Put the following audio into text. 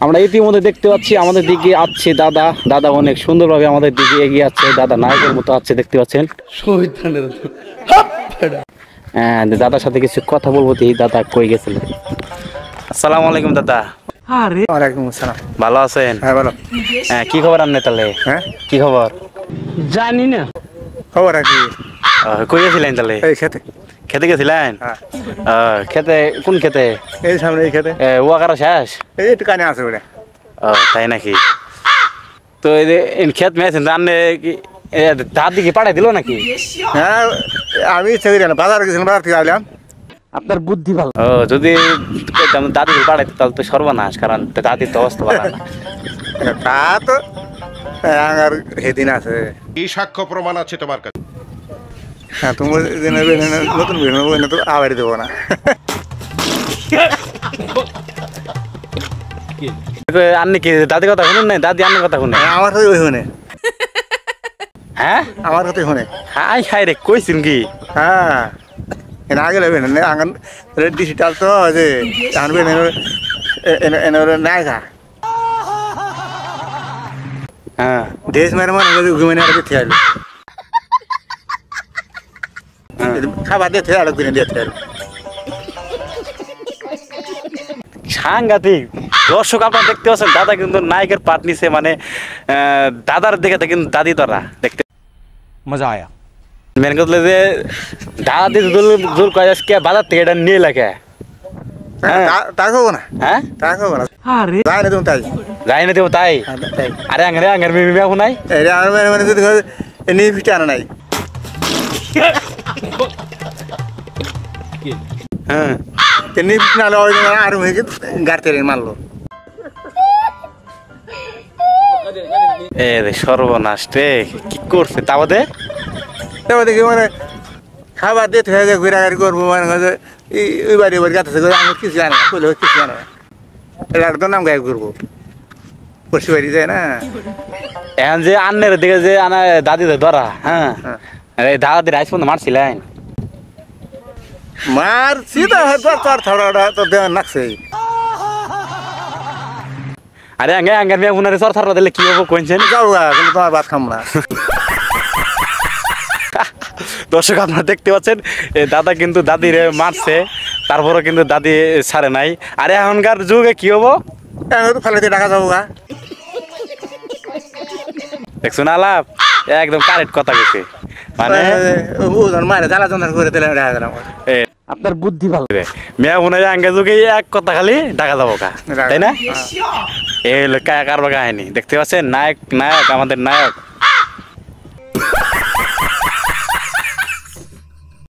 আমরা ইতিমধ্যে দেখতে পাচ্ছি আমাদের দিকে আসছে দাদা। দাদা অনেক সুন্দরভাবে আমাদের দিকে এগিয়ে যাচ্ছে। দাদা নায়কের মতো আছে, দেখতে পাচ্ছেন। হ্যাঁ, দাদার সাথে কিছু কথা বলবো। দাদা কই গেছিল? আসসালামু আলাইকুম দাদা। আরে ওয়ালাইকুম আসসালাম। ভালো আছেন? হ্যাঁ ভালো। হ্যাঁ, কি খবর আপনি তাহলে? হ্যাঁ কি খবর? জানি না খবর আর কি। কই গেছিলেন তাহলে? এই খেতে। খেতে গেছিলেন? হ্যাঁ। খেতে কোন খেতে? এই সামনে এই খেতে। ওয়াকারা শেষ? এই একটু কানে আছে ওটা। তাই নাকি? তো এই যে খেত মেয়েছেন রান্নে কি দাদি কি পাঠাই দিল নাকি? হ্যাঁ আমি চাকরি না, বাজার গেছিলাম, বাজার থেকে আসলাম। আপনার বুদ্ধি ভালো। যদি দাদি পাঠাইতো তাহলে তো সর্বনাশ, কারণ দাদির তো অবস্থা ভালো না। তা তো আর সেদিন আছে। কি সাক্ষ্য প্রমাণ আছে তোমার কাছে? হ্যাঁ তোমার নতুন বেরোনো তো আবার দেবো না। আপনি কি দাদির কথা শুনুন নাই? দাদি আন্নার কথা শুনে? আমার সাথে ওই শুনে। হ্যাঁ, আমার সাথে শুনে। হাই হাই রে, কইছেন কি? হ্যাঁ এনে আগে লাগবে না আঙান ডিজিটাল তো যে আনবে এনে নায়িকা হ্যাঁ, দেশ মেরে মানে ঘুমে নিয়ে দেখতে আসবে। খাবার দেখতে আলো কিনে দেখতে আসবে। সাংঘাতিক। দর্শক আপনারা দেখতে পাচ্ছেন দাদা কিন্তু নায়কের পাট নিছে, মানে দাদার দেখে কিন্তু দাদি তোরা দেখতে মজা আয়া। মেন কথা যে দাদি জোর কয় আজকে বাজার থেকে এটা নিয়ে লাগে। হ্যাঁ। তা খাবো না। হ্যাঁ, তা খাবো না। আরে যাই না তুমি তাই। যাই না দেবো তাই? তাই আরে আঙের মেয়ে এখন নাই। এটা আর মানে যদি নিয়ে ফিটে আনা নাই। হ্যাঁ, নিয়ে ফিটে না হলে আর হয়েছে গাড়তে মারলো। এ রে সর্বনাশ রে, কি করছে তা বাদে? তারপর দেখি মানে খাবার দিতে হয়ে যায়, ঘুরাঘুরি করবো মানে ওই বাড়ি বাড়ি গাছে আমি কিছু জানি না, করলে কিছু জানে না। এটা তো নাম গায়ে ঘুরবো, পড়শি বাড়ি যায় না। এখন যে আন্নের দিকে যে আনা দাদি ধরা, হ্যাঁ, এই দাদি রাইস পর্যন্ত মারছিলেন? মারছি তো হয়তো তোর থরটা তো দেওয়ার নাকছে। আরে আঙ্গের মেয়ে উনারে সর থাররা দিলে কি হবো কইছেন? যাও গা, কিন্তু তোমার ভাত খাম না। দর্শক আপনারা দেখতে পাচ্ছেন দাদা কিন্তু দাদিরে মারছে, তারপরও কিন্তু দাদি ছাড়ে নাই। আরে এখনকার যুগে কি হবো? ফেলাতে টাকা যাবো গা। দেখছুন আলাপ একদম কারেক্ট কথা গেছে, মানে ওজন মারে জ্বালা যন্ত্রণা করে দিলে দেখা গেলাম। আপনার বুদ্ধি ভালো রে। মেয়া মনে হয় আঙ্গে যুগে এক কথা খালি টাকা যাবো কা, তাই না? এই হলো কারবার কাহিনী। দেখতে পাচ্ছেন নায়ক আমাদের নায়ক